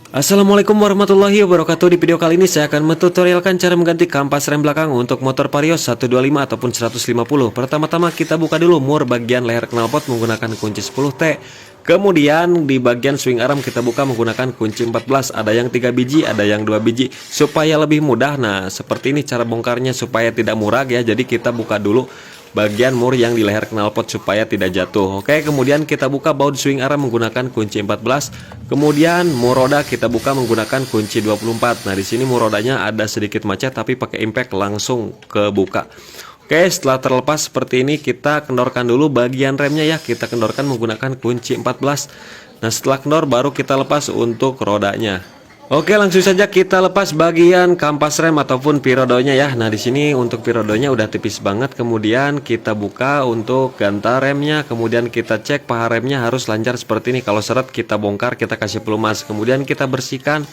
Assalamualaikum warahmatullahi wabarakatuh. Di video kali ini saya akan mentutorialkan cara mengganti kampas rem belakang untuk motor Vario 125 ataupun 150. Pertama-tama kita buka dulu mur bagian leher knalpot menggunakan kunci 10T. Kemudian di bagian swing arm kita buka menggunakan kunci 14. Ada yang 3 biji, ada yang 2 biji supaya lebih mudah. Nah, seperti ini cara bongkarnya supaya tidak murag ya. Jadi kita buka dulu bagian mur yang di leher knalpot supaya tidak jatuh. Oke, kemudian kita buka baut swing arm menggunakan kunci 14. Kemudian mur roda kita buka menggunakan kunci 24. Nah, di sini mur rodanya ada sedikit macet tapi pakai impact langsung kebuka. Oke, setelah terlepas seperti ini kita kendorkan dulu bagian remnya ya. Kita kendorkan menggunakan kunci 14. Nah, setelah kendor baru kita lepas untuk rodanya. Oke, langsung saja kita lepas bagian kampas rem ataupun pirodonya ya. Nah, di sini untuk pirodonya udah tipis banget. Kemudian kita buka untuk ganta remnya. Kemudian kita cek paha remnya harus lancar seperti ini. Kalau seret kita bongkar, kita kasih pelumas. Kemudian kita bersihkan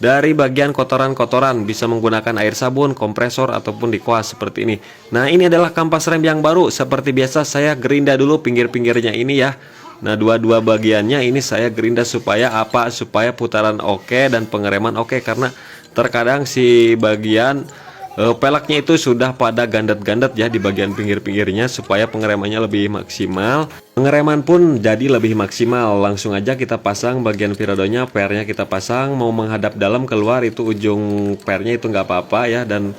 dari bagian kotoran-kotoran. Bisa menggunakan air sabun, kompresor ataupun dikuas seperti ini. Nah, ini adalah kampas rem yang baru. Seperti biasa saya gerinda dulu pinggir-pinggirnya ini ya. Nah, dua-dua bagiannya ini saya gerinda supaya apa? Supaya putaran oke dan pengereman oke, karena terkadang si bagian peleknya itu sudah pada gandet-gandet ya di bagian pinggir-pinggirnya supaya pengeremannya lebih maksimal. Pengereman pun jadi lebih maksimal. Langsung aja kita pasang bagian pirodonya, pernya kita pasang, mau menghadap dalam keluar itu ujung pernya itu nggak apa-apa ya, dan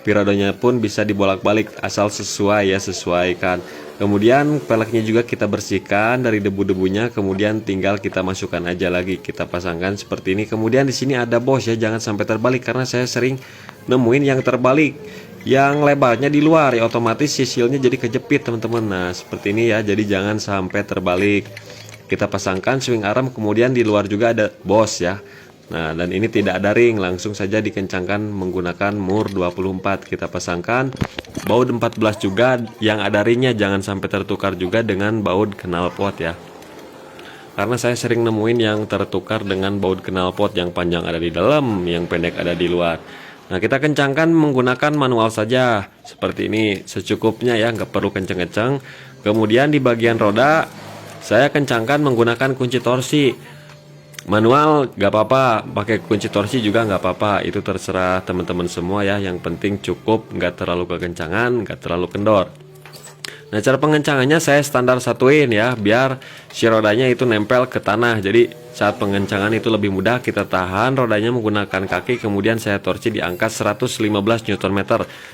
pirodonya pun bisa dibolak-balik asal sesuai ya, sesuaikan. Kemudian peleknya juga kita bersihkan dari debu-debunya, kemudian tinggal kita masukkan aja lagi, kita pasangkan seperti ini. Kemudian di sini ada bos ya, jangan sampai terbalik karena saya sering nemuin yang terbalik, yang lebarnya di luar ya, otomatis sisilnya jadi kejepit teman-teman. Nah, seperti ini ya, jadi jangan sampai terbalik. Kita pasangkan swing arm, kemudian di luar juga ada bos ya. Nah, dan ini tidak ada ring, langsung saja dikencangkan menggunakan mur 24. Kita pasangkan baut 14 juga yang ada ringnya, jangan sampai tertukar juga dengan baut knalpot ya. Karena saya sering nemuin yang tertukar dengan baut knalpot, yang panjang ada di dalam, yang pendek ada di luar. Nah, kita kencangkan menggunakan manual saja seperti ini, secukupnya ya, nggak perlu kenceng-kenceng. Kemudian di bagian roda saya kencangkan menggunakan kunci torsi. Manual gak apa-apa, pakai kunci torsi juga gak apa-apa, itu terserah teman-teman semua ya. Yang penting cukup, gak terlalu kekencangan, gak terlalu kendor. Nah, cara pengencangannya saya standar satuin ya, biar si rodanya itu nempel ke tanah. Jadi saat pengencangan itu lebih mudah. Kita tahan rodanya menggunakan kaki, kemudian saya torsi di angka 115 Nm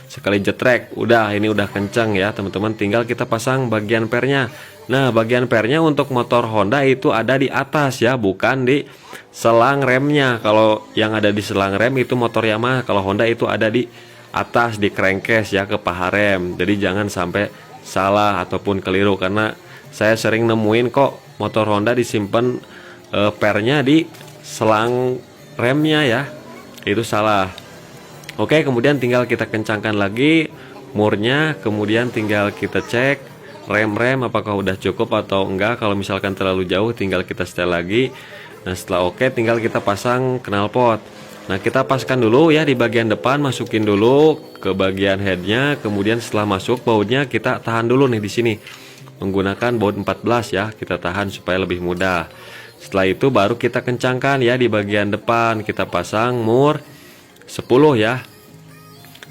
sekali jetrek. Udah, ini udah kencang ya teman-teman. Tinggal kita pasang bagian pernya. Nah, bagian pernya untuk motor Honda itu ada di atas ya, bukan di selang remnya. Kalau yang ada di selang rem itu motor Yamaha, kalau Honda itu ada di atas, di crankcase ya, ke paha rem. Jadi jangan sampai salah ataupun keliru, karena saya sering nemuin kok motor Honda disimpan pernya di selang remnya ya, itu salah. Oke, kemudian tinggal kita kencangkan lagi murnya, kemudian tinggal kita cek rem apakah udah cukup atau enggak. Kalau misalkan terlalu jauh tinggal kita setel lagi. Nah, setelah oke tinggal kita pasang knalpot. Nah, kita paskan dulu ya di bagian depan, masukin dulu ke bagian headnya. Kemudian setelah masuk bautnya kita tahan dulu nih di sini menggunakan baut 14 ya, kita tahan supaya lebih mudah. Setelah itu baru kita kencangkan ya di bagian depan, kita pasang mur 10 ya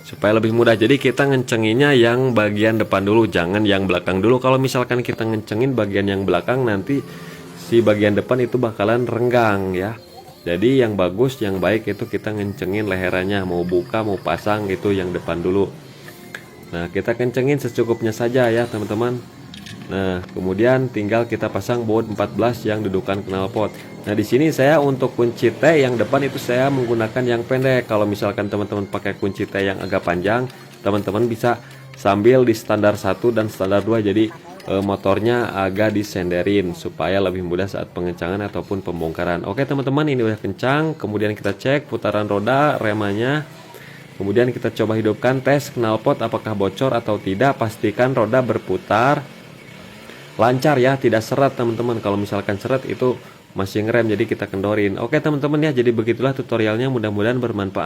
supaya lebih mudah. Jadi kita ngencenginnya yang bagian depan dulu, jangan yang belakang dulu. Kalau misalkan kita ngencengin bagian yang belakang, nanti si bagian depan itu bakalan renggang ya. Jadi yang bagus, yang baik itu kita ngencengin leherannya, mau buka mau pasang itu yang depan dulu. Nah, kita kencengin secukupnya saja ya teman-teman. Nah, kemudian tinggal kita pasang baut 14 yang dudukan knalpot. Nah, di sini saya untuk kunci T yang depan itu saya menggunakan yang pendek. Kalau misalkan teman-teman pakai kunci T yang agak panjang, teman-teman bisa sambil di standar 1 dan standar 2. Jadi motornya agak disenderin supaya lebih mudah saat pengencangan ataupun pembongkaran. Oke teman-teman, ini udah kencang. Kemudian kita cek putaran roda, remanya. Kemudian kita coba hidupkan, tes knalpot apakah bocor atau tidak. Pastikan roda berputar lancar ya, tidak seret teman-teman. Kalau misalkan seret itu masih ngerem, jadi kita kendorin. Oke teman-teman ya, jadi begitulah tutorialnya, mudah-mudahan bermanfaat.